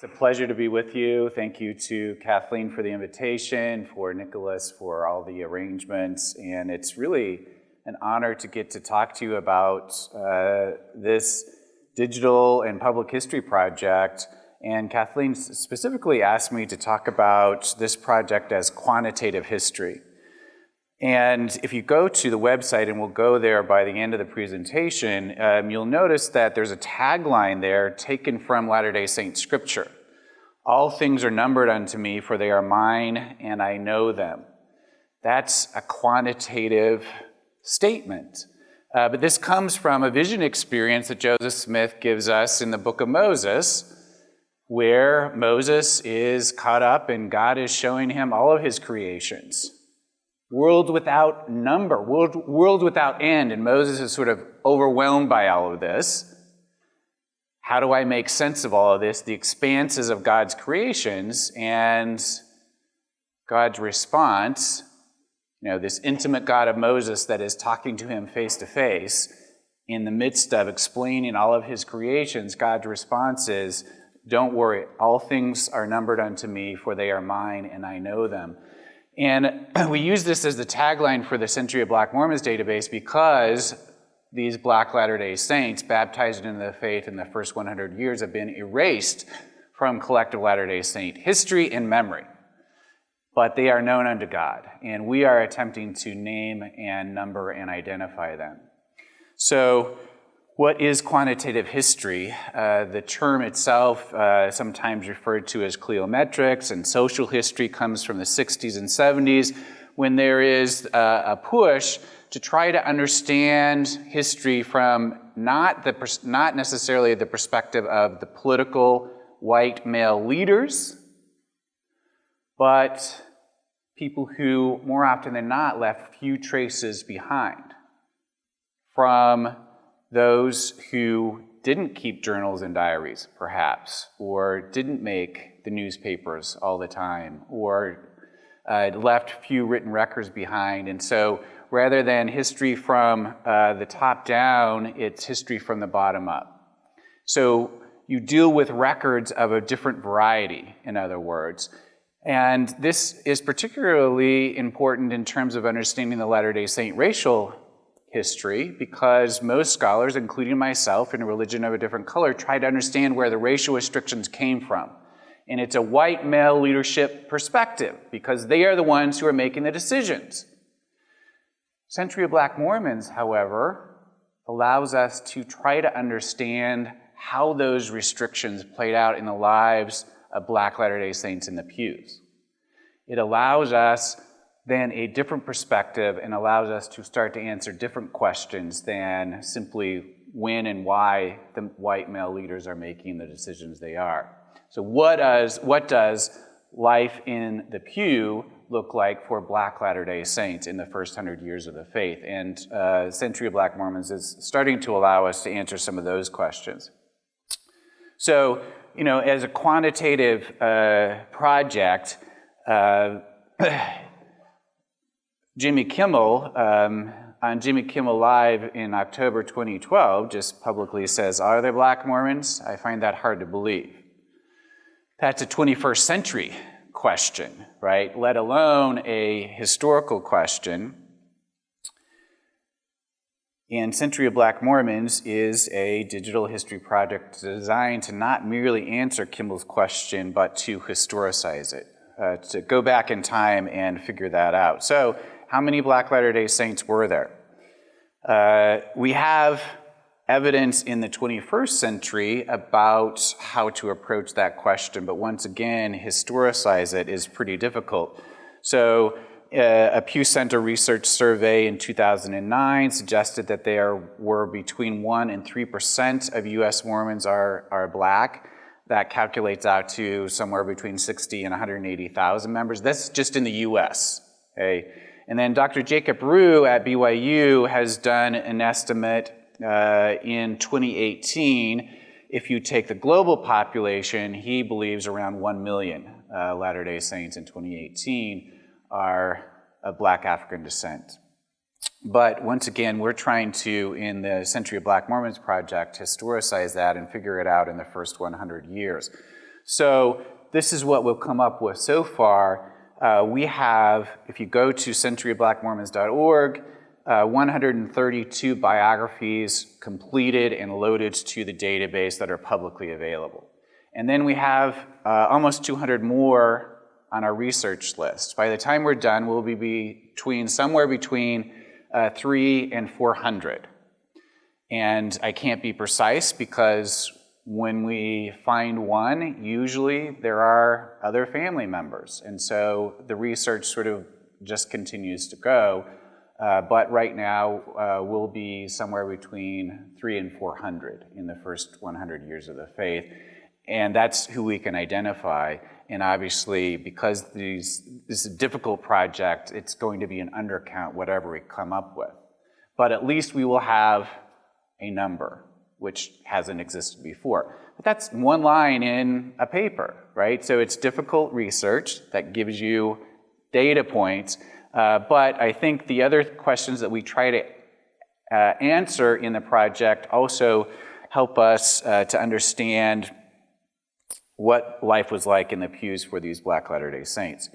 It's a pleasure to be with you. Thank you to Kathleen for the invitation, for Nicholas for all the arrangements, and it's really an honor to get to talk to you about this digital and public history project. And Kathleen specifically asked me to talk about this project as quantitative history. And if you go to the website, and we'll go there by the end of the presentation, you'll notice that there's a tagline there taken from Latter-day Saint scripture. All things are numbered unto me, for they are mine, and I know them. That's a quantitative statement. But this comes from a vision experience that Joseph Smith gives us in the book of Moses, where Moses is caught up and God is showing him all of his creations. World without number, world without end, and Moses is sort of overwhelmed by all of this. How do I make sense of all of this? The expanses of God's creations and God's response, this intimate God of Moses that is talking to him face to face, in the midst of explaining all of his creations, God's response is, don't worry, all things are numbered unto me, for they are mine, and I know them. And we use this as the tagline for the Century of Black Mormons database because these Black Latter-day Saints baptized into the faith in the first 100 years have been erased from collective Latter-day Saint history and memory. But they are known unto God, and we are attempting to name and number and identify them. So, what is quantitative history? The term itself, sometimes referred to as cliometrics, and social history comes from the 60s and 70s, when there is a push to try to understand history from not necessarily the perspective of the political white male leaders, but people who, more often than not, left few traces behind from those who didn't keep journals and diaries, perhaps, or didn't make the newspapers all the time, or left few written records behind. And so rather than history from the top down, it's history from the bottom up. So you deal with records of a different variety, in other words. And this is particularly important in terms of understanding the Latter-day Saint racial history, because most scholars, including myself in a religion of a different color, try to understand where the racial restrictions came from. And it's a white male leadership perspective, because they are the ones who are making the decisions. Century of Black Mormons, however, allows us to try to understand how those restrictions played out in the lives of Black Latter-day Saints in the pews. It allows us then a different perspective and allows us to start to answer different questions than simply when and why the white male leaders are making the decisions they are. So what does life in the pew look like for Black Latter-day Saints in the first 100 years of the faith? And Century of Black Mormons is starting to allow us to answer some of those questions. So, as a quantitative project, Jimmy Kimmel, on Jimmy Kimmel Live in October 2012, just publicly says, "Are there Black Mormons?" I find that hard to believe. That's a 21st century question, right? Let alone a historical question. And Century of Black Mormons is a digital history project designed to not merely answer Kimmel's question, but to historicize it, to go back in time and figure that out. So, how many Black Latter-day Saints were there? We have evidence in the 21st century about how to approach that question, but once again, historicize it is pretty difficult. So, a Pew Center research survey in 2009 suggested that there were between 1% and 3% of U.S. Mormons are Black. That calculates out to somewhere between 60 and 180,000 members. That's just in the U.S., okay? And then Dr. Jacob Rue at BYU has done an estimate in 2018. If you take the global population, he believes around 1 million Latter-day Saints in 2018 are of Black African descent. But once again, we're trying to, in the Century of Black Mormons project, historicize that and figure it out in the first 100 years. So this is what we'll come up with so far. We have, if you go to centuryofblackmormons.org, 132 biographies completed and loaded to the database that are publicly available. And then we have almost 200 more on our research list. By the time we're done, we'll be somewhere between 300 and 400. And I can't be precise because when we find one, usually there are other family members. And so the research sort of just continues to go. But right now, we'll be somewhere between 300 and 400 in the first 100 years of the faith. And that's who we can identify. And obviously, because this is a difficult project, it's going to be an undercount, whatever we come up with. But at least we will have a number, which hasn't existed before. But that's one line in a paper, right? So it's difficult research that gives you data points. But I think the other questions that we try to answer in the project also help us to understand what life was like in the pews for these Black Latter-day Saints.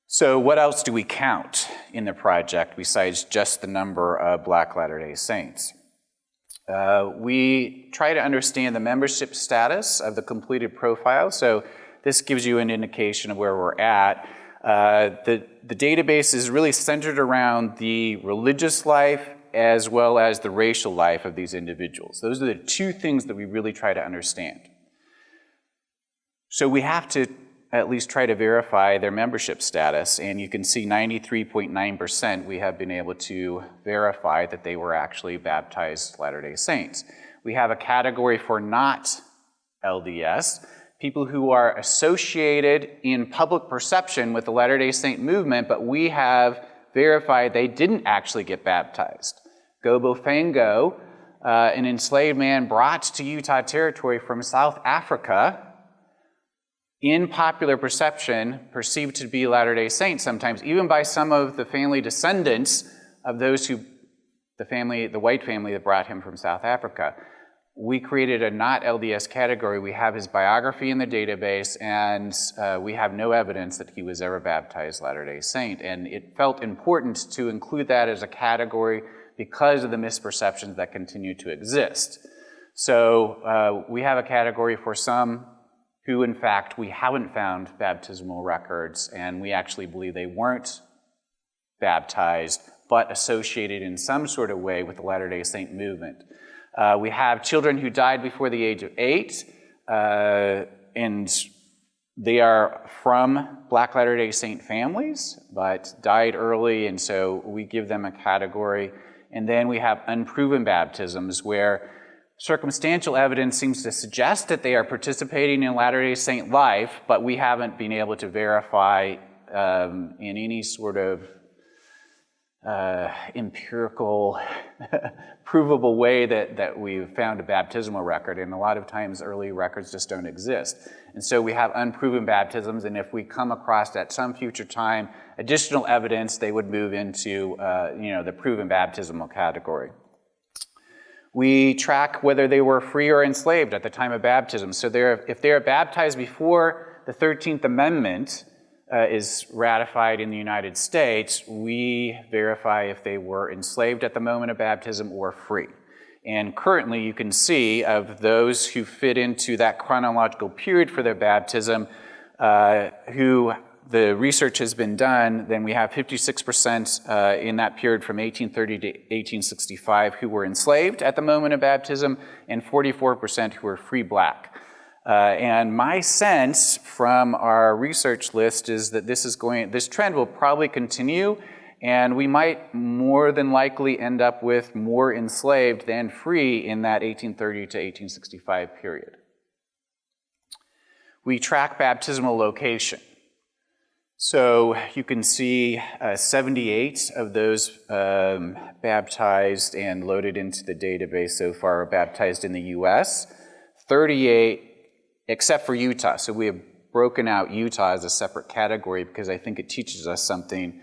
So what else do we count in the project besides just the number of Black Latter-day Saints? We try to understand the membership status of the completed profile. So this gives you an indication of where we're at. The database is really centered around the religious life as well as the racial life of these individuals. Those are the two things that we really try to understand. So we have to at least try to verify their membership status, and you can see 93.9% we have been able to verify that they were actually baptized Latter-day Saints. We have a category for not LDS, people who are associated in public perception with the Latter-day Saint movement, but we have verified they didn't actually get baptized. Gobo Fango, an enslaved man brought to Utah Territory from South Africa, in popular perception, perceived to be Latter-day Saints sometimes, even by some of the family descendants of those the white family that brought him from South Africa. We created a not LDS category. We have his biography in the database, and we have no evidence that he was ever baptized Latter-day Saint. And it felt important to include that as a category because of the misperceptions that continue to exist. So we have a category for some who, in fact, we haven't found baptismal records, and we actually believe they weren't baptized, but associated in some sort of way with the Latter-day Saint movement. We have children who died before the age of 8, and they are from Black Latter-day Saint families, but died early, and so we give them a category. And then we have unproven baptisms, where circumstantial evidence seems to suggest that they are participating in Latter-day Saint life, but we haven't been able to verify in any sort of empirical, provable way that we've found a baptismal record. And a lot of times early records just don't exist. And so we have unproven baptisms, and if we come across at some future time additional evidence, they would move into the proven baptismal category. We track whether they were free or enslaved at the time of baptism. So if they are baptized before the 13th Amendment is ratified in the United States, we verify if they were enslaved at the moment of baptism or free. And currently you can see of those who fit into that chronological period for their baptism, who the research has been done, then we have 56% in that period from 1830 to 1865 who were enslaved at the moment of baptism, and 44% who were free Black. And my sense from our research list is that this trend will probably continue, and we might more than likely end up with more enslaved than free in that 1830 to 1865 period. We track baptismal location. So you can see 78 of those baptized and loaded into the database so far are baptized in the U.S., 38 except for Utah. So we have broken out Utah as a separate category because I think it teaches us something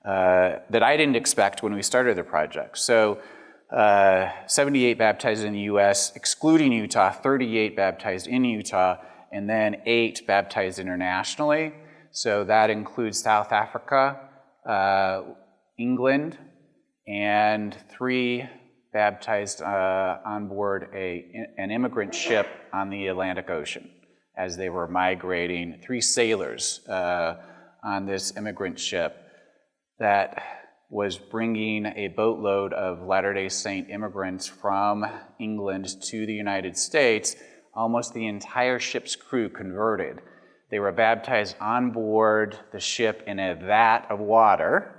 that I didn't expect when we started the project. So 78 baptized in the U.S., excluding Utah, 38 baptized in Utah, and then 8 baptized internationally. So that includes South Africa, England, and 3 baptized on board an immigrant ship on the Atlantic Ocean as they were migrating. 3 sailors on this immigrant ship that was bringing a boatload of Latter-day Saint immigrants from England to the United States. Almost the entire ship's crew converted. They were baptized on board the ship in a vat of water,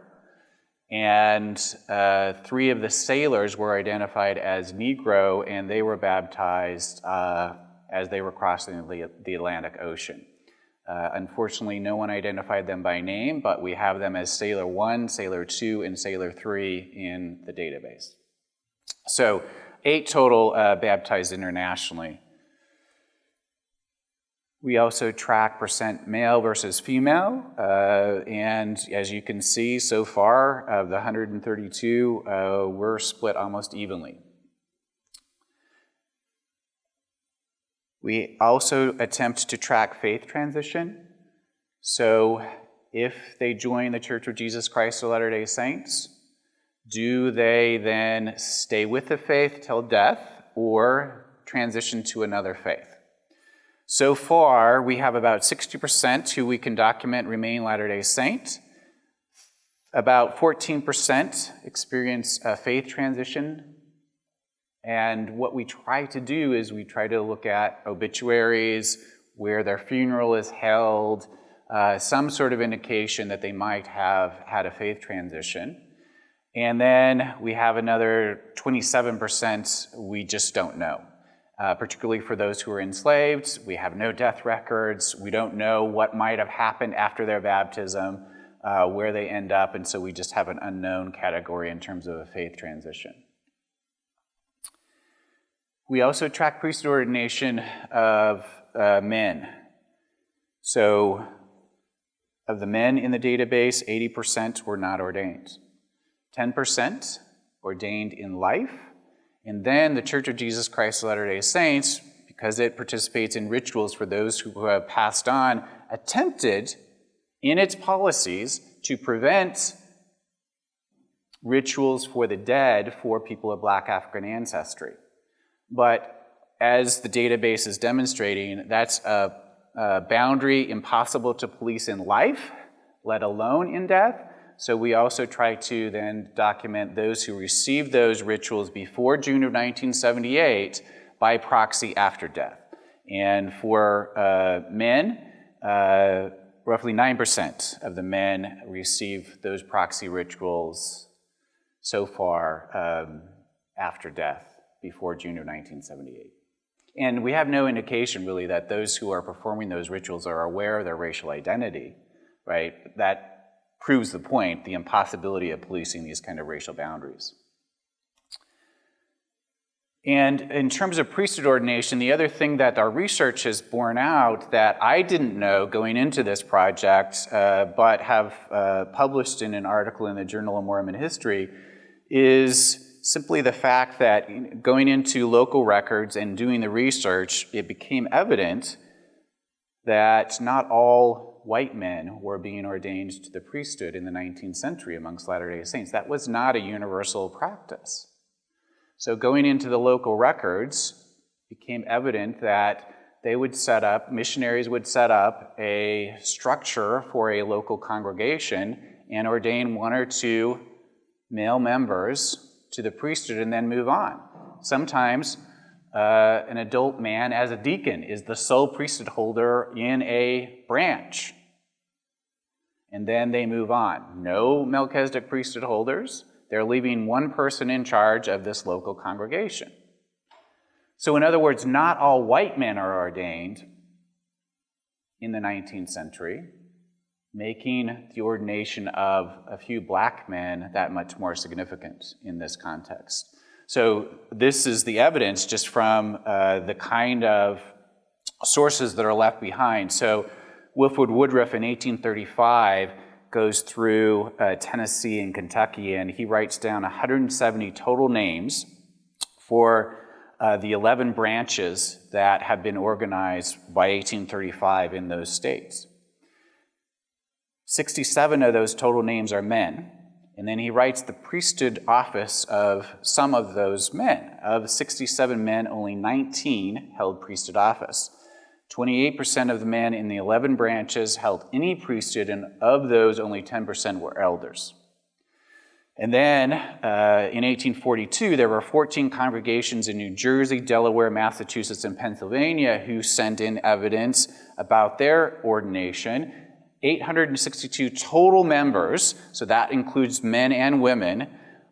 and 3 of the sailors were identified as Negro, and they were baptized as they were crossing the Atlantic Ocean. Unfortunately, no one identified them by name, but we have them as Sailor 1, Sailor 2, and Sailor 3 in the database. So 8 total baptized internationally. We also track percent male versus female, and as you can see so far, of the 132, we're split almost evenly. We also attempt to track faith transition. So if they join the Church of Jesus Christ of Latter-day Saints, do they then stay with the faith till death or transition to another faith? So far, we have about 60% who we can document remain Latter-day Saint. About 14% experience a faith transition. And what we try to do is we try to look at obituaries, where their funeral is held, some sort of indication that they might have had a faith transition. And then we have another 27% we just don't know. Particularly for those who are enslaved, we have no death records. We don't know what might have happened after their baptism, where they end up, and so we just have an unknown category in terms of a faith transition. We also track priesthood ordination of men. So of the men in the database, 80% were not ordained. 10% ordained in life. And then the Church of Jesus Christ of Latter-day Saints, because it participates in rituals for those who have passed on, attempted in its policies to prevent rituals for the dead for people of Black African ancestry. But as the database is demonstrating, that's a boundary impossible to police in life, let alone in death. So we also try to then document those who received those rituals before June of 1978 by proxy after death. And for men, roughly 9% of the men receive those proxy rituals so far after death, before June of 1978. And we have no indication really that those who are performing those rituals are aware of their racial identity, right? That proves the point, the impossibility of policing these kind of racial boundaries. And in terms of priesthood ordination, the other thing that our research has borne out that I didn't know going into this project, but have published in an article in the Journal of Mormon History, is simply the fact that going into local records and doing the research, it became evident that not all white men were being ordained to the priesthood in the 19th century amongst Latter-day Saints. That was not a universal practice. So going into the local records, it became evident that they would set up, missionaries would set up a structure for a local congregation and ordain 1 or 2 male members to the priesthood and then move on. Sometimes an adult man as a deacon is the sole priesthood holder in a branch. And then they move on. No Melchizedek priesthood holders. They're leaving one person in charge of this local congregation. So in other words, not all white men are ordained in the 19th century, making the ordination of a few black men that much more significant in this context. So this is the evidence just from the kind of sources that are left behind. So Wilford Woodruff in 1835 goes through Tennessee and Kentucky, and he writes down 170 total names for the 11 branches that have been organized by 1835 in those states. 67 of those total names are men, and then he writes the priesthood office of some of those men. Of 67 men, only 19 held priesthood office. 28% of the men in the 11 branches held any priesthood, and of those, only 10% were elders. And then, in 1842, there were 14 congregations in New Jersey, Delaware, Massachusetts, and Pennsylvania who sent in evidence about their ordination. 862 total members, so that includes men and women.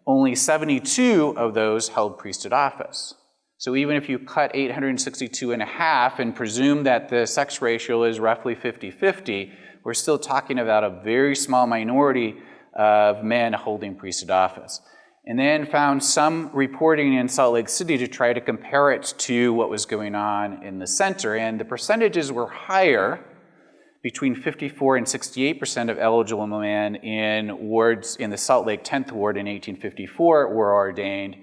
Only 72 of those held priesthood office. So even if you cut 862 in half and presume that the sex ratio is roughly 50-50, we're still talking about a very small minority of men holding priesthood office. And then found some reporting in Salt Lake City to try to compare it to what was going on in the center, and the percentages were higher, between 54 and 68% of eligible men in wards in the Salt Lake 10th Ward in 1854 were ordained.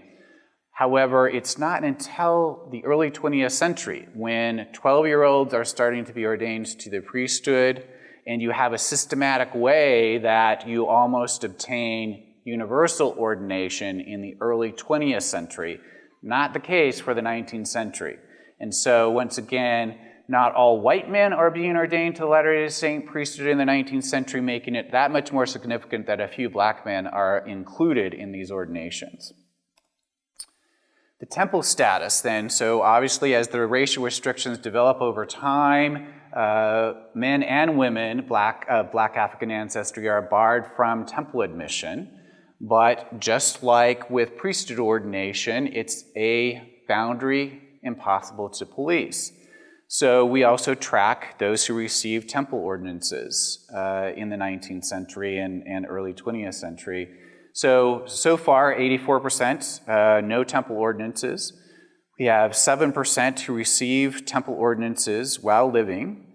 However, it's not until the early 20th century when 12-year-olds are starting to be ordained to the priesthood, and you have a systematic way that you almost obtain universal ordination in the early 20th century. Not the case for the 19th century. And so, once again, not all white men are being ordained to the Latter-day Saint priesthood in the 19th century, making it that much more significant that a few black men are included in these ordinations. The temple status then, so obviously as the racial restrictions develop over time, men and women, black African ancestry, are barred from temple admission. But just like with priesthood ordination, it's a boundary impossible to police. So we also track those who received temple ordinances in the 19th century and early 20th century. So far, 84% no temple ordinances. We have 7% who receive temple ordinances while living,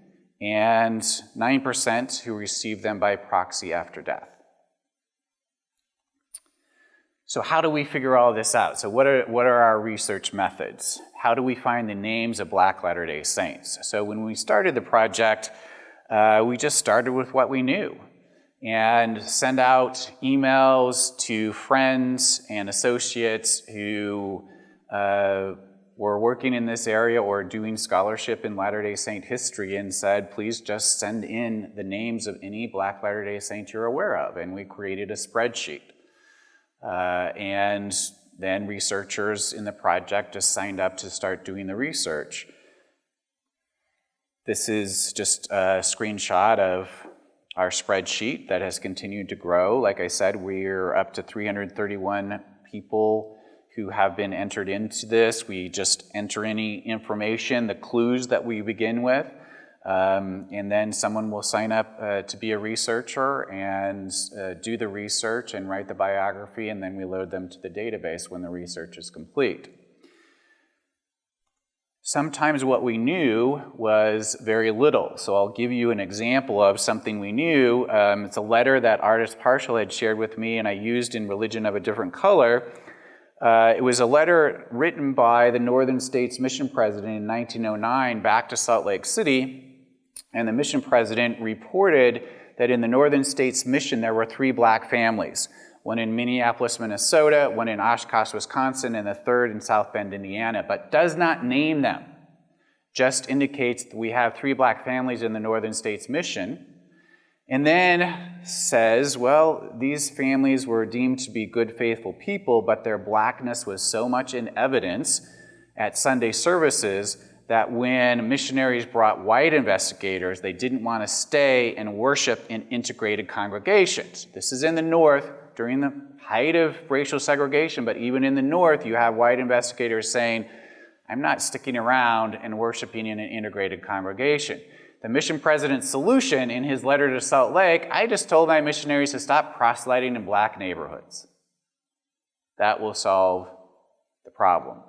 and 9% who receive them by proxy after death. So how do we figure all this out? So what are our research methods? How do we find the names of Black Latter-day Saints? So when we started the project, we just started with what we knew and send out emails to friends and associates who were working in this area or doing scholarship in Latter-day Saint history, and said, please just send in the names of any Black Latter-day Saint you're aware of. And we created a spreadsheet. And then researchers in the project just signed up to start doing the research. This is just a screenshot of our spreadsheet that has continued to grow. Like I said, we're up to 331 people who have been entered into this. We just enter any information, the clues that we begin with, and then someone will sign up to be a researcher and do the research and write the biography, and then we load them to the database when the research is complete. Sometimes what we knew was very little. So I'll give you an example of something we knew. It's a letter that Artist Partial had shared with me and I used in Religion of a Different Color. It was a letter written by the Northern States Mission President in 1909 back to Salt Lake City. And the mission president reported that in the Northern States Mission there were 3 black families. One in Minneapolis, Minnesota, one in Oshkosh, Wisconsin, and the third in South Bend, Indiana, but does not name them. Just indicates that we have 3 black families in the Northern States Mission. And then says, well, these families were deemed to be good, faithful people, but their blackness was so much in evidence at Sunday services that when missionaries brought white investigators, they didn't want to stay and worship in integrated congregations. This is in the North during the height of racial segregation, but even in the North, you have white investigators saying, I'm not sticking around and worshiping in an integrated congregation. The mission president's solution in his letter to Salt Lake, I just told my missionaries to stop proselyting in black neighborhoods. That will solve the problem.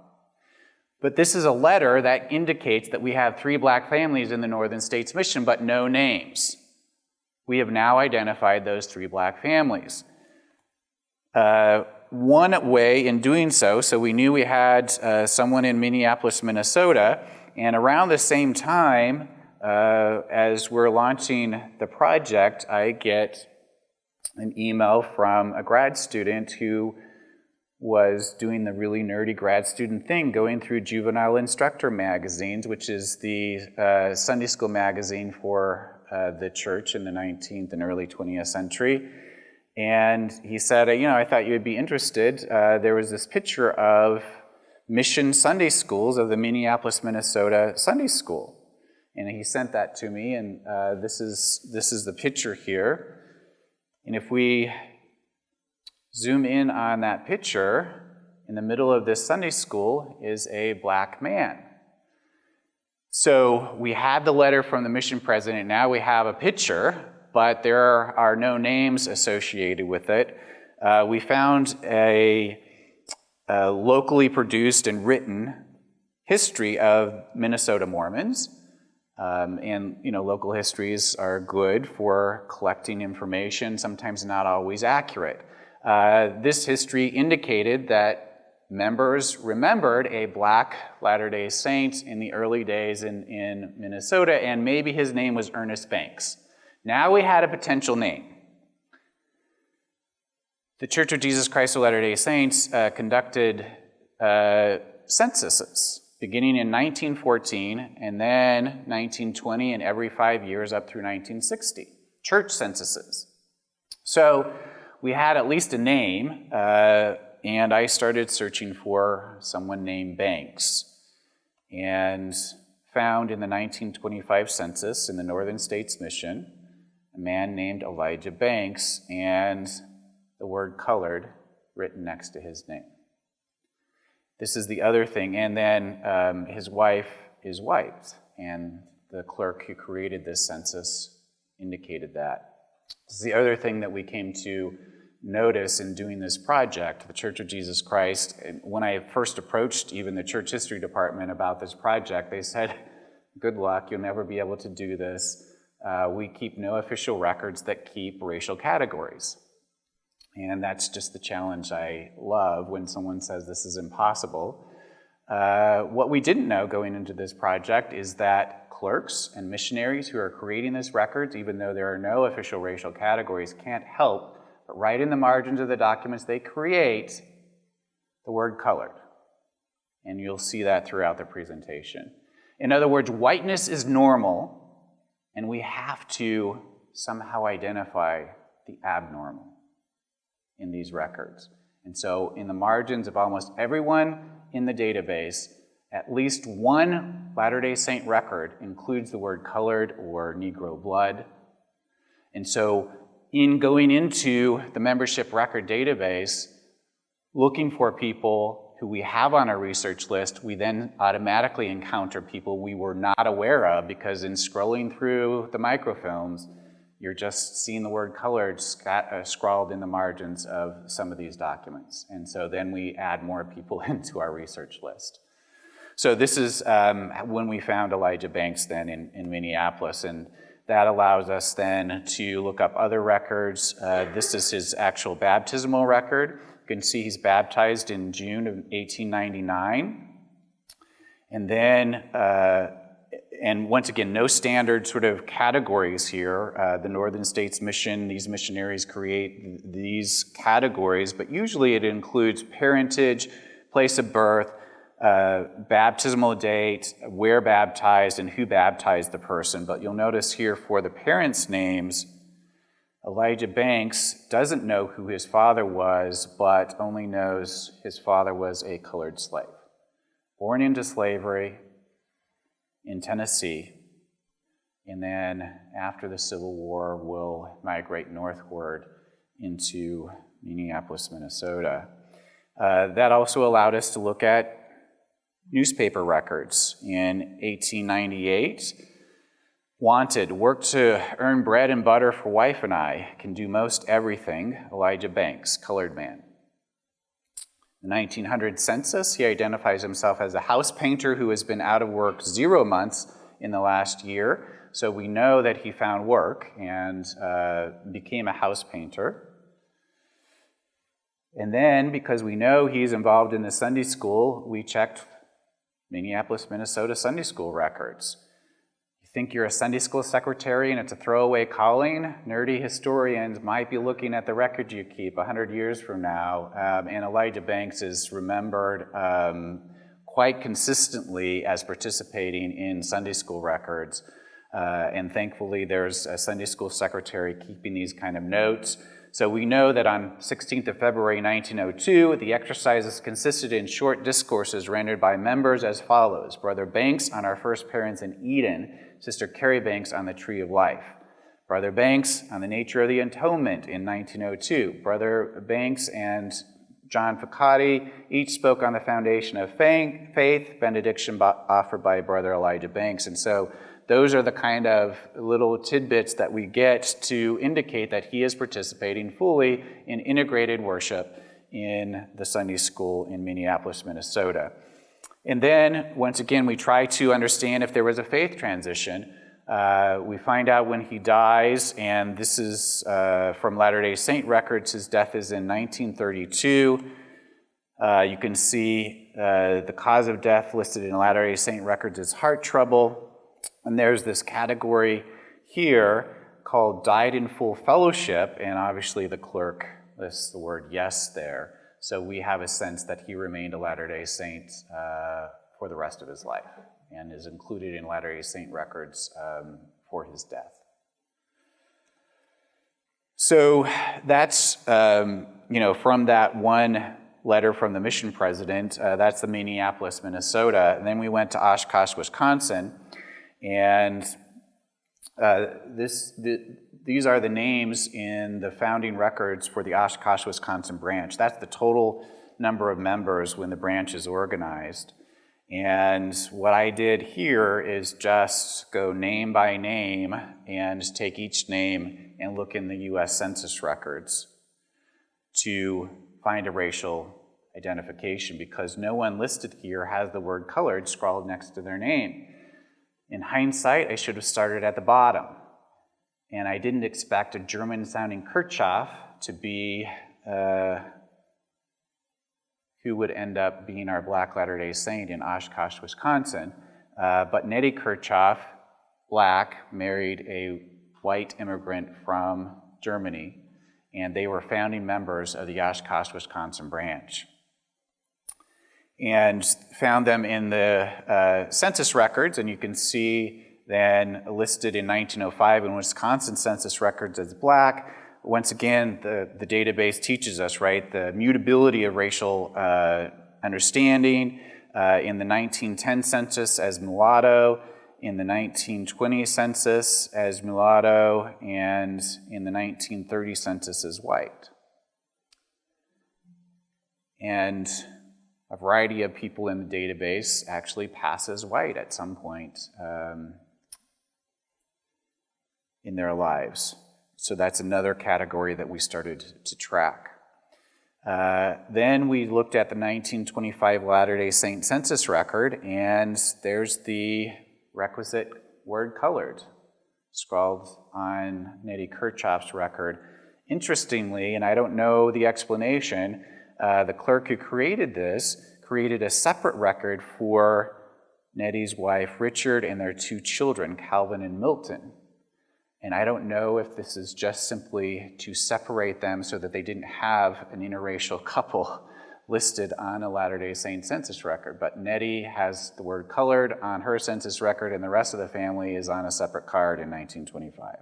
But this is a letter that indicates that we have 3 black families in the Northern States Mission, but no names. We have now identified those 3 black families. one way in doing so we knew we had someone in Minneapolis, Minnesota, and around the same time as we're launching the project, I get an email from a grad student who was doing the really nerdy grad student thing, going through Juvenile Instructor magazines, which is the Sunday school magazine for the church in the 19th and early 20th century. And he said, I thought you would be interested. There was this picture of mission Sunday schools of the Minneapolis, Minnesota Sunday School. And he sent that to me, and this is the picture here. And if we zoom in on that picture, in the middle of this Sunday school is a black man. So we had the letter from the mission president, now we have a picture, but there are no names associated with it. We found a locally produced and written history of Minnesota Mormons. And local histories are good for collecting information, sometimes not always accurate. This history indicated that members remembered a black Latter-day Saint in the early days in Minnesota, and maybe his name was Ernest Banks. Now we had a potential name. The Church of Jesus Christ of Latter-day Saints conducted censuses beginning in 1914 and then 1920 and every 5 years up through 1960. Church censuses. So we had at least a name, and I started searching for someone named Banks, and found in the 1925 census in the Northern States Mission a man named Elijah Banks and the word colored written next to his name. This is the other thing, and then his wife is white, and the clerk who created this census indicated that. This is the other thing that we came to notice in doing this project, the Church of Jesus Christ. When I first approached even the church history department about this project, they said, good luck, you'll never be able to do this. We keep no official records that keep racial categories. And that's just the challenge I love when someone says this is impossible. What we didn't know going into this project is that clerks and missionaries who are creating this record, even though there are no official racial categories, can't help but write in the margins of the documents they create the word colored. And you'll see that throughout the presentation. In other words, whiteness is normal, and we have to somehow identify the abnormal in these records. And so in the margins of almost everyone in the database, at least one Latter-day Saint record includes the word colored or Negro blood. And so in going into the membership record database, looking for people who we have on our research list, we then automatically encounter people we were not aware of, because in scrolling through the microfilms, you're just seeing the word colored scrawled in the margins of some of these documents. And so then we add more people into our research list. So this is when we found Elijah Banks then in Minneapolis, and that allows us then to look up other records. This is his actual baptismal record. You can see he's baptized in June of 1899. And then and once again, no standard sort of categories here. The Northern States Mission, these missionaries create these categories, but usually it includes parentage, place of birth, baptismal date, where baptized, and who baptized the person. But you'll notice here for the parents' names, Elijah Banks doesn't know who his father was, but only knows his father was a colored slave, born into slavery in Tennessee, and then after the Civil War will migrate northward into Minneapolis, Minnesota. That also allowed us to look at newspaper records. In 1898, wanted, worked to earn bread and butter for wife and I, can do most everything, Elijah Banks, colored man. The 1900 census, he identifies himself as a house painter who has been out of work 0 months in the last year. So we know that he found work and became a house painter. And then, because we know he's involved in the Sunday school, we checked Minneapolis, Minnesota Sunday school records. You think you're a Sunday school secretary and it's a throwaway calling? Nerdy historians might be looking at the record you keep 100 years from now, and Elijah Banks is remembered quite consistently as participating in Sunday school records. And thankfully, there's a Sunday school secretary keeping these kind of notes. So we know that on 16th of February 1902, the exercises consisted in short discourses rendered by members as follows. Brother Banks on our first parents in Eden, Sister Carrie Banks on the Tree of Life. Brother Banks on the nature of the atonement in 1902. Brother Banks and John Ficati each spoke on the foundation of faith, benediction offered by Brother Elijah Banks. And so those are the kind of little tidbits that we get to indicate that he is participating fully in integrated worship in the Sunday school in Minneapolis, Minnesota. And then, once again, we try to understand if there was a faith transition. We find out when he dies, and this is from Latter-day Saint records. His death is in 1932. You can see the cause of death listed in Latter-day Saint records is heart trouble. And there's this category here called died in full fellowship, and obviously the clerk lists the word yes there. So we have a sense that he remained a Latter-day Saint for the rest of his life and is included in Latter-day Saint records for his death. So that's, from that one letter from the mission president, that's the Minneapolis, Minnesota. And then we went to Oshkosh, Wisconsin. And these are the names in the founding records for the Oshkosh, Wisconsin branch. That's the total number of members when the branch is organized. And what I did here is just go name by name and take each name and look in the U.S. Census records to find a racial identification, because no one listed here has the word colored scrawled next to their name. In hindsight, I should have started at the bottom. And I didn't expect a German-sounding Kirchhoff to be who would end up being our Black Latter-day Saint in Oshkosh, Wisconsin. But Nettie Kirchhoff, Black, married a white immigrant from Germany, and they were founding members of the Oshkosh, Wisconsin branch. And found them in the census records, and you can see then listed in 1905 in Wisconsin census records as Black. Once again, the database teaches us, right, the mutability of racial understanding in the 1910 census as mulatto, in the 1920 census as mulatto, and in the 1930 census as white. And a variety of people in the database actually pass as white at some point in their lives. So that's another category that we started to track. Then we looked at the 1925 Latter-day Saint census record, and there's the requisite word colored, scrawled on Nettie Kirchhoff's record. Interestingly, and I don't know the explanation, the clerk who created this created a separate record for Nettie's wife, Richard, and their two children, Calvin and Milton. And I don't know if this is just simply to separate them so that they didn't have an interracial couple listed on a Latter-day Saint census record. But Nettie has the word colored on her census record, and the rest of the family is on a separate card in 1925.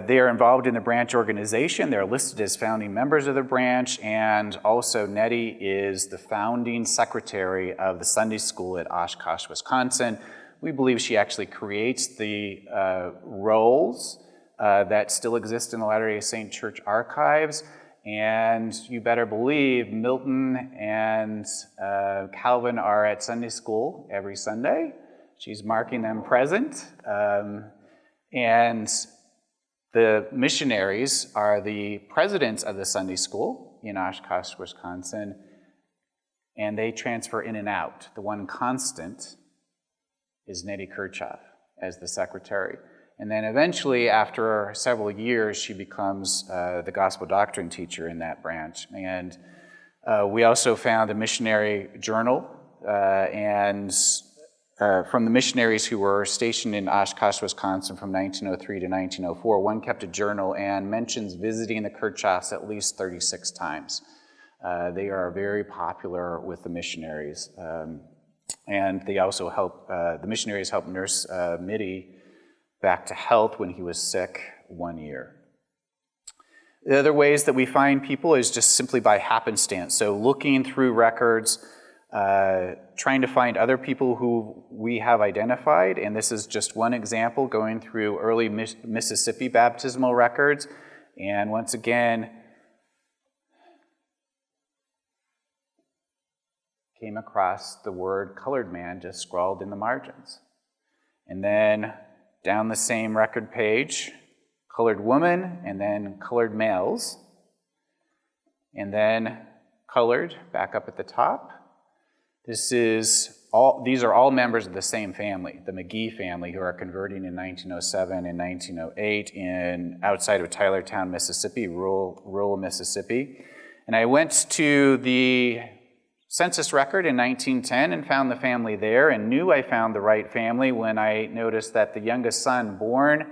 They are involved in the branch organization. They're listed as founding members of the branch, and also Nettie is the founding secretary of the Sunday school at Oshkosh, Wisconsin. We believe she actually creates the roles that still exist in the Latter-day Saint Church archives, and you better believe Milton and Calvin are at Sunday school every Sunday. She's marking them present, and the missionaries are the presidents of the Sunday school in Oshkosh, Wisconsin, and they transfer in and out. The one constant is Nettie Kirchhoff as the secretary. And then eventually, after several years, she becomes the gospel doctrine teacher in that branch. And we also found a missionary journal from the missionaries who were stationed in Oshkosh, Wisconsin from 1903 to 1904. One kept a journal and mentions visiting the Kirchhoffs at least 36 times. They are very popular with the missionaries. And they also the missionaries helped nurse Mitty back to health when he was sick 1 year. The other ways that we find people is just simply by happenstance. So looking through records, trying to find other people who we have identified, and this is just one example, going through early Mississippi baptismal records, and once again, came across the word colored man just scrawled in the margins. And then down the same record page, colored woman, and then colored males, and then colored back up at the top. These are all members of the same family, the McGee family, who are converting in 1907 and 1908 outside of Tylertown, Mississippi, rural Mississippi. And I went to the census record in 1910 and found the family there, and knew I found the right family when I noticed that the youngest son born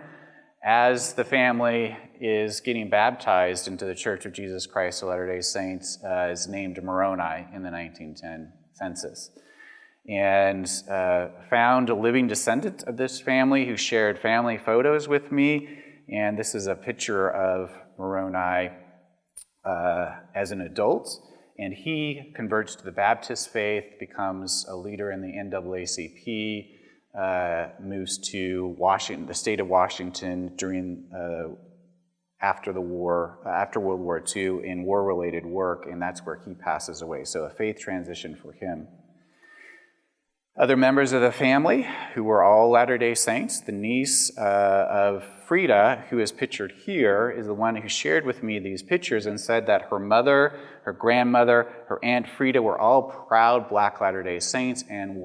as the family is getting baptized into the Church of Jesus Christ of Latter-day Saints is named Moroni in the 1910 census. And found a living descendant of this family who shared family photos with me, and this is a picture of Moroni as an adult. And he converts to the Baptist faith, becomes a leader in the NAACP, moves to the state of Washington after World War II in war-related work, and that's where he passes away. So a faith transition for him. Other members of the family who were all Latter-day Saints, the niece of Frida, who is pictured here, is the one who shared with me these pictures and said that her mother, her grandmother, her Aunt Frida were all proud Black Latter-day Saints, and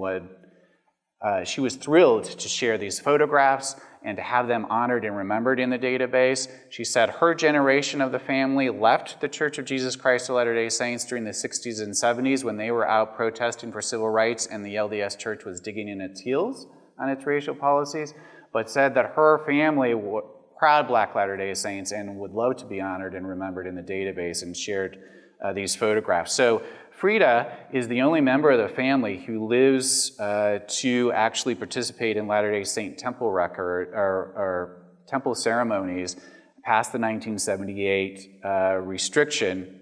she was thrilled to share these photographs and to have them honored and remembered in the database. She said her generation of the family left the Church of Jesus Christ of Latter-day Saints during the 60s and 70s when they were out protesting for civil rights and the LDS Church was digging in its heels on its racial policies, but said that her family were proud Black Latter-day Saints and would love to be honored and remembered in the database, and shared these photographs. So Frida is the only member of the family who lives to actually participate in Latter-day Saint temple or temple ceremonies past the 1978 restriction.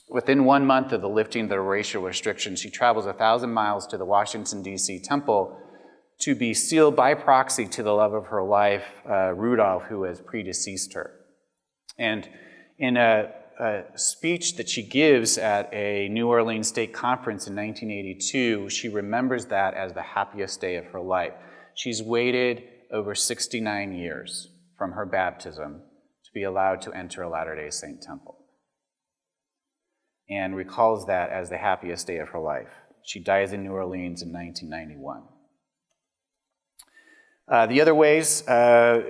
Within 1 month of the lifting of the racial restriction, she travels 1,000 miles to the Washington, D.C. temple to be sealed by proxy to the love of her life, Rudolph, who has predeceased her. And in a speech that she gives at a New Orleans State Conference in 1982, she remembers that as the happiest day of her life. She's waited over 69 years from her baptism to be allowed to enter a Latter-day Saint temple, and recalls that as the happiest day of her life. She dies in New Orleans in 1991. The other ways,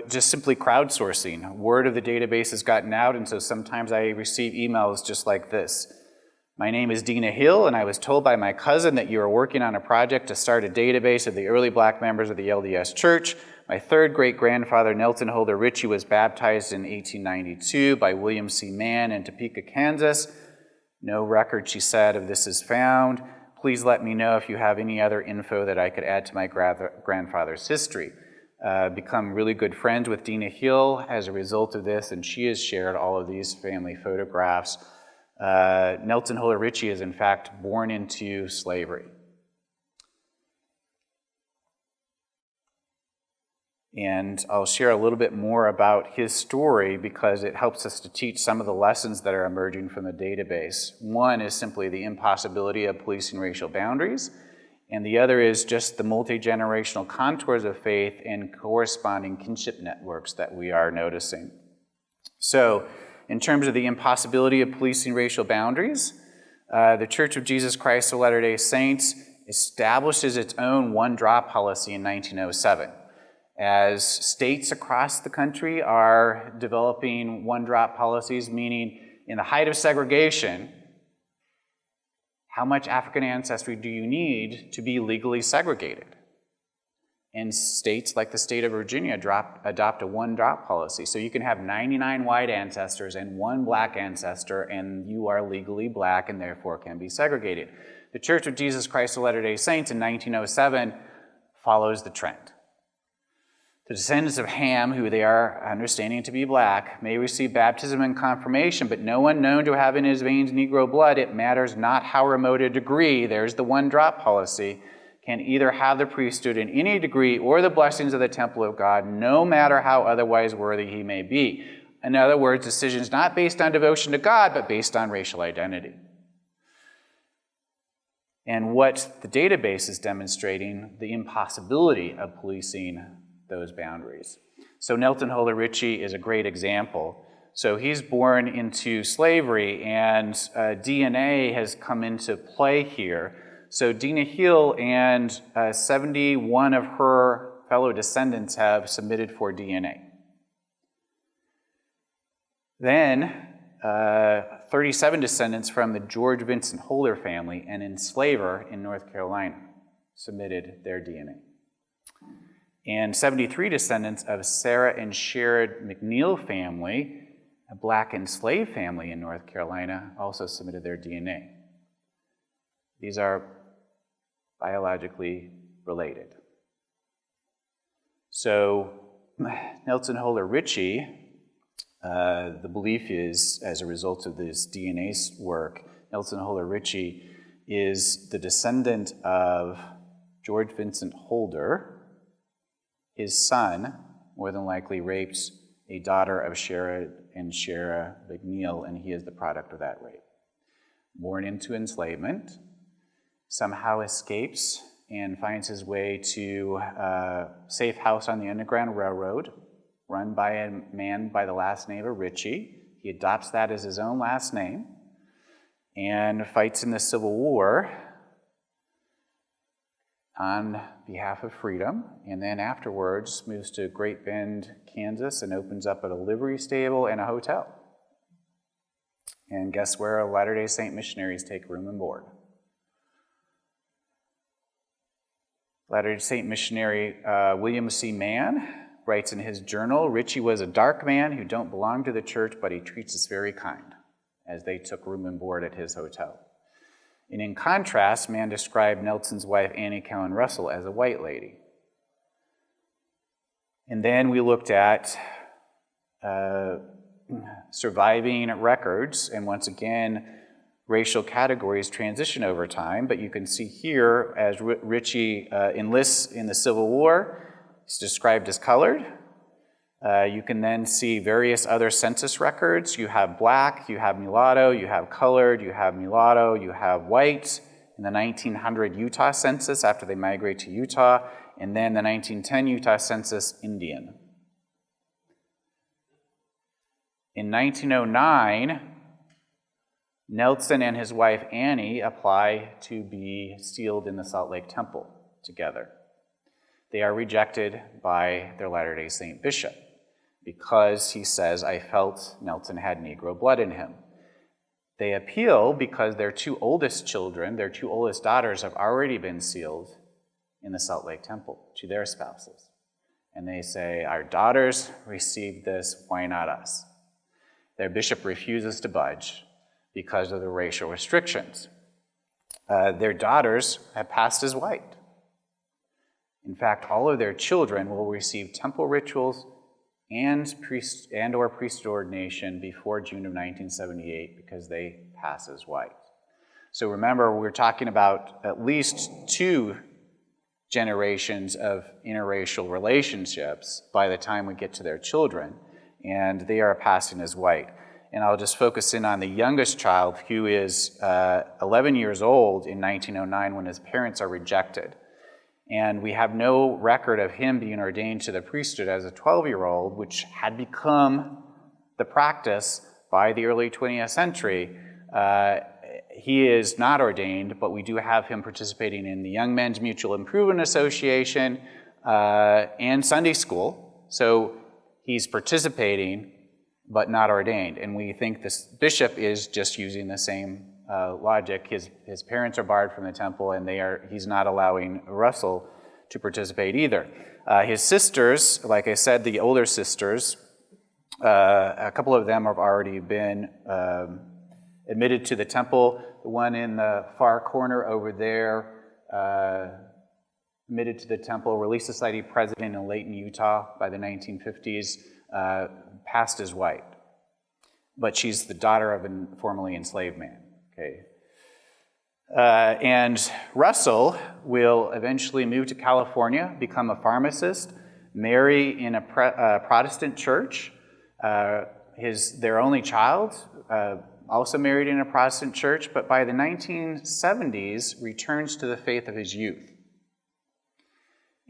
just simply crowdsourcing. Word of the database has gotten out, and so sometimes I receive emails just like this. My name is Dina Hill, and I was told by my cousin that you are working on a project to start a database of the early Black members of the LDS Church. My third great-grandfather, Nelson Holder Ritchie, was baptized in 1892 by William C. Mann in Topeka, Kansas. No record, she said, of this is found. Please let me know if you have any other info that I could add to my grandfather's history. Become really good friends with Dina Hill as a result of this, and she has shared all of these family photographs. Nelson Holder Ritchie is in fact born into slavery. And I'll share a little bit more about his story because it helps us to teach some of the lessons that are emerging from the database. One is simply the impossibility of policing racial boundaries, and the other is just the multi-generational contours of faith and corresponding kinship networks that we are noticing. So, in terms of the impossibility of policing racial boundaries, the Church of Jesus Christ of Latter-day Saints establishes its own one-drop policy in 1907. as states across the country are developing one-drop policies, meaning in the height of segregation, how much African ancestry do you need to be legally segregated? And states like the state of Virginia adopt a one-drop policy. So you can have 99 white ancestors and 1 black ancestor, and you are legally black and therefore can be segregated. The Church of Jesus Christ of Latter-day Saints in 1907 follows the trend. The descendants of Ham, who they are understanding to be black, may receive baptism and confirmation, but no one known to have in his veins Negro blood, it matters not how remote a degree, there's the one-drop policy, can either have the priesthood in any degree or the blessings of the temple of God, no matter how otherwise worthy he may be. In other words, decisions not based on devotion to God, but based on racial identity. And what the database is demonstrating, the impossibility of policing those boundaries. So Nelson Holder Ritchie is a great example. So he's born into slavery, and DNA has come into play here. So Dina Hill and 71 of her fellow descendants have submitted for DNA. Then 37 descendants from the George Vincent Holder family, an enslaver in North Carolina, submitted their DNA. And 73 descendants of Sarah and Sherrod McNeil family, a black enslaved family in North Carolina, also submitted their DNA. These are biologically related. So Nelson Holder Ritchie, the belief is, as a result of this DNA work, Nelson Holder Ritchie is the descendant of George Vincent Holder. His son, more than likely, raped a daughter of Sherrod and Shara McNeil, and he is the product of that rape. Born into enslavement, somehow escapes and finds his way to a safe house on the Underground Railroad, run by a man by the last name of Ritchie. He adopts that as his own last name and fights in the Civil War on behalf of freedom, and then afterwards moves to Great Bend, Kansas, and opens up a livery stable and a hotel. And guess where Latter-day Saint missionaries take room and board? Latter-day Saint missionary William C. Mann writes in his journal, Ritchie was a dark man who don't belong to the church, but he treats us very kind, as they took room and board at his hotel. And in contrast, Mann described Nelson's wife, Annie Cowan Russell, as a white lady. And then we looked at surviving records, and once again, racial categories transition over time, but you can see here, as Ritchie enlists in the Civil War, he's described as colored. You can then see various other census records. You have black, you have mulatto, you have colored, you have mulatto, you have white. In the 1900 Utah census, after they migrate to Utah, and then the 1910 Utah census, Indian. In 1909, Nelson and his wife Annie apply to be sealed in the Salt Lake Temple together. They are rejected by their Latter-day Saint bishop because he says, I felt Nelson had Negro blood in him. They appeal because their 2 oldest children, their 2 oldest daughters, have already been sealed in the Salt Lake Temple to their spouses. And they say, our daughters received this, why not us? Their bishop refuses to budge because of the racial restrictions. Their daughters have passed as white. In fact, all of their children will receive temple rituals and or priesthood ordination before June of 1978 because they pass as white. So remember, we're talking about at least 2 generations of interracial relationships by the time we get to their children, and they are passing as white. And I'll just focus in on the youngest child, who is 11 years old in 1909 when his parents are rejected. And we have no record of him being ordained to the priesthood as a 12-year-old, which had become the practice by the early 20th century. He is not ordained, but we do have him participating in the Young Men's Mutual Improvement Association, and Sunday school. So he's participating, but not ordained. And we think this bishop is just using the same logic. His parents are barred from the temple, and he's not allowing Russell to participate either. His sisters, like I said, the older sisters, a couple of them have already been admitted to the temple. The one in the far corner over there, admitted to the temple, Relief Society president in Layton, Utah by the 1950s, passed as white. But she's the daughter of a formerly enslaved man. Okay. And Russell will eventually move to California, become a pharmacist, marry in a Protestant church. Their only child, also married in a Protestant church, but by the 1970s returns to the faith of his youth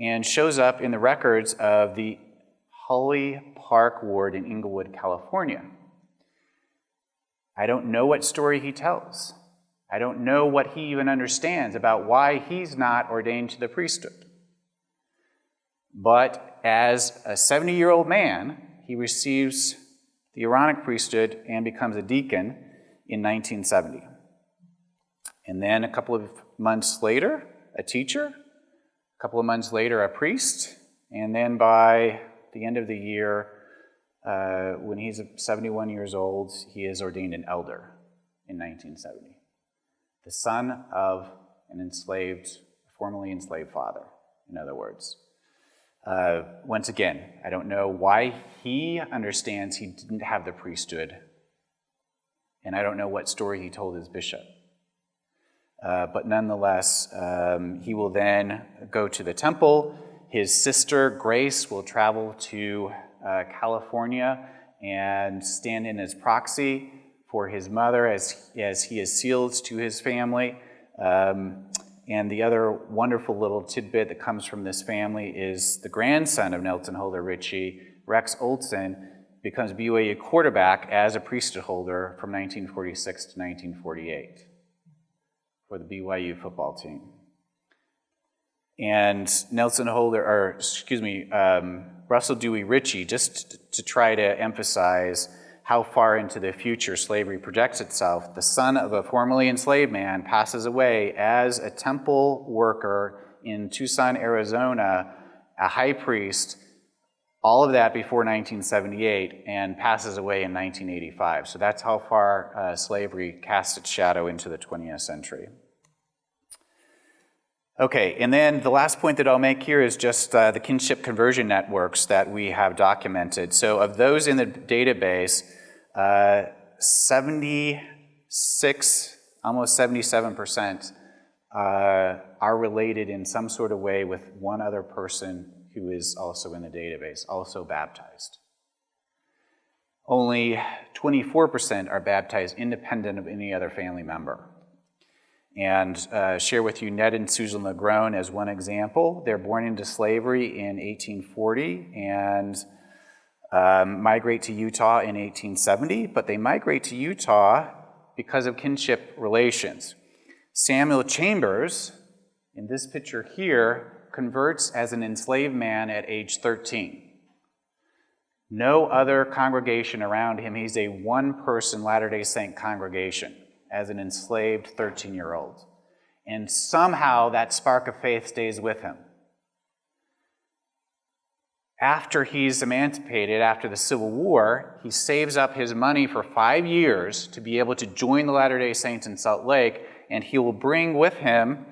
and shows up in the records of the Holly Park Ward in Inglewood, California. I don't know what story he tells. I don't know what he even understands about why he's not ordained to the priesthood. But as a 70-year-old man, he receives the Aaronic priesthood and becomes a deacon in 1970. And then a couple of months later, a teacher, a couple of months later, a priest, and then by the end of the year, when he's 71 years old, he is ordained an elder in 1970. The son of an formerly enslaved father, in other words. Once again, I don't know why he understands he didn't have the priesthood, and I don't know what story he told his bishop. But nonetheless, he will then go to the temple. His sister, Grace, will travel to California and stand in as proxy for his mother as he is sealed to his family. And the other wonderful little tidbit that comes from this family is the grandson of Nelson Holder Ritchie, Rex Olson, becomes BYU quarterback as a priesthood holder from 1946 to 1948 for the BYU football team. And Russell Dewey Ritchie, just to try to emphasize how far into the future slavery projects itself, the son of a formerly enslaved man passes away as a temple worker in Tucson, Arizona, a high priest, all of that before 1978, and passes away in 1985. So that's how far slavery casts its shadow into the 20th century. Okay, and then the last point that I'll make here is just the kinship conversion networks that we have documented. So of those in the database, 76, almost 77% are related in some sort of way with one other person who is also in the database, also baptized. Only 24% are baptized independent of any other family member. And share with you Ned and Susan LaGrone as one example. They're born into slavery in 1840 and migrate to Utah in 1870, but they migrate to Utah because of kinship relations. Samuel Chambers, in this picture here, converts as an enslaved man at age 13. No other congregation around him. He's a one-person Latter-day Saint congregation as an enslaved 13-year-old. And somehow that spark of faith stays with him. After he's emancipated, after the Civil War, he saves up his money for 5 years to be able to join the Latter-day Saints in Salt Lake, and he will bring with him,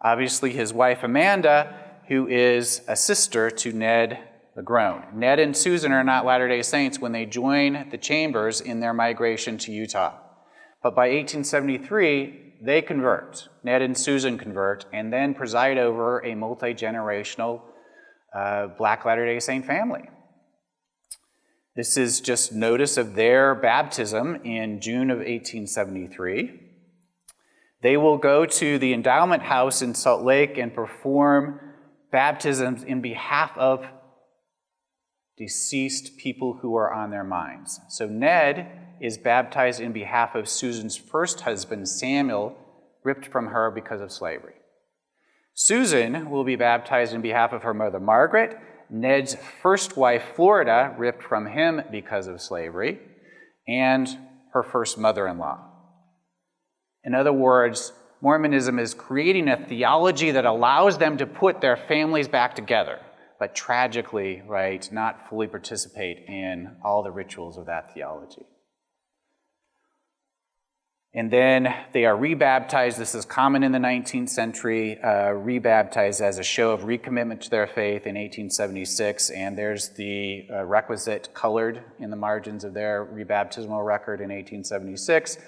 obviously, his wife Amanda, who is a sister to Ned LaGrone. Ned and Susan are not Latter-day Saints when they join the Chambers in their migration to Utah. But by 1873, they convert. Ned and Susan convert, and then preside over a multi-generational Black Latter-day Saint family. This is just notice of their baptism in June of 1873. They will go to the endowment house in Salt Lake and perform baptisms in behalf of deceased people who are on their minds. So Ned is baptized in behalf of Susan's first husband, Samuel, ripped from her because of slavery. Susan will be baptized in behalf of her mother Margaret, Ned's first wife Florida, ripped from him because of slavery, and her first mother-in-law. In other words, Mormonism is creating a theology that allows them to put their families back together, but tragically, right, not fully participate in all the rituals of that theology. And then they are rebaptized. This is common in the 19th century, rebaptized as a show of recommitment to their faith in 1876. And there's the requisite colored in the margins of their rebaptismal record in 1876.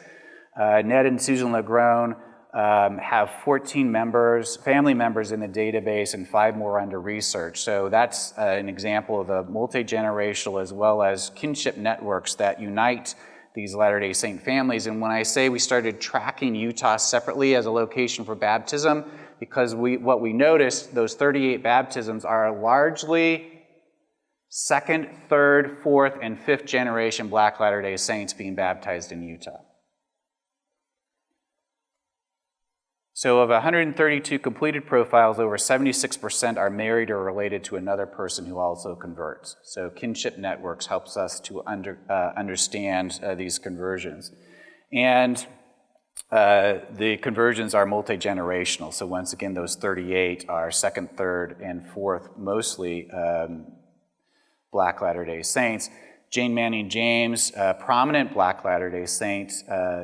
Ned and Susan LeGrone have 14 members, family members in the database, and 5 more under research. So that's an example of a multi-generational as well as kinship networks that unite these Latter-day Saint families. And when I say we started tracking Utah separately as a location for baptism, because what we noticed, those 38 baptisms are largely second, third, fourth, and fifth generation Black Latter-day Saints being baptized in Utah. So of 132 completed profiles, over 76% are married or related to another person who also converts. So kinship networks helps us to understand these conversions. And the conversions are multi-generational. So once again, those 38 are second, third, and fourth, mostly Black Latter-day Saints. Jane Manning James, a prominent Black Latter-day Saint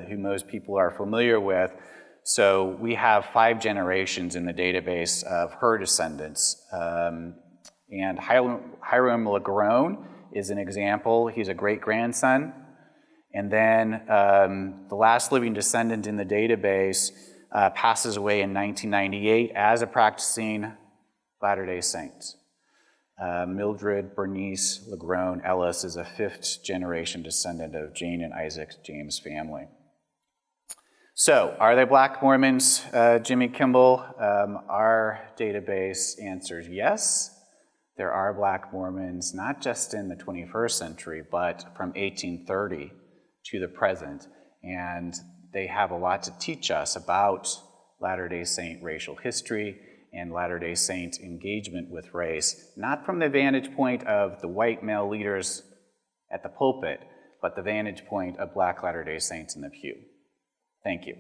who most people are familiar with. So we have 5 generations in the database of her descendants. And Hiram LeGrone is an example. He's a great-grandson. And then the last living descendant in the database passes away in 1998 as a practicing Latter-day Saint. Mildred Bernice LeGrone Ellis is a 5th-generation descendant of Jane and Isaac James family. So, are they Black Mormons, Jimmy Kimball? Our database answers yes. There are Black Mormons, not just in the 21st century, but from 1830 to the present. And they have a lot to teach us about Latter-day Saint racial history and Latter-day Saint engagement with race, not from the vantage point of the white male leaders at the pulpit, but the vantage point of Black Latter-day Saints in the pew. Thank you.